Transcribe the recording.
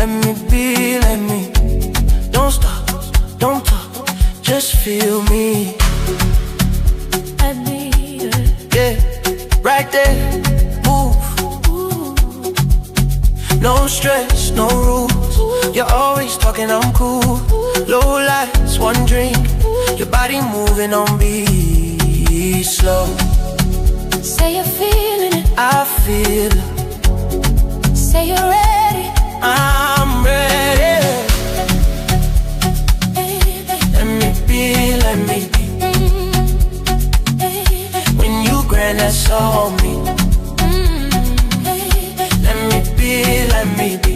let me be, let me. Don't stop, don't talk, just feel me. I need it. Yeah, right there, move. No stress, no rules. You're always talking, I'm cool. Low lights, one drink. Your body moving on beat, slow. Say you're feeling it. I feel it. Say you're ready. I'm ready. Let me be, let me be. When you grind, that's all me. Let me be, let me be.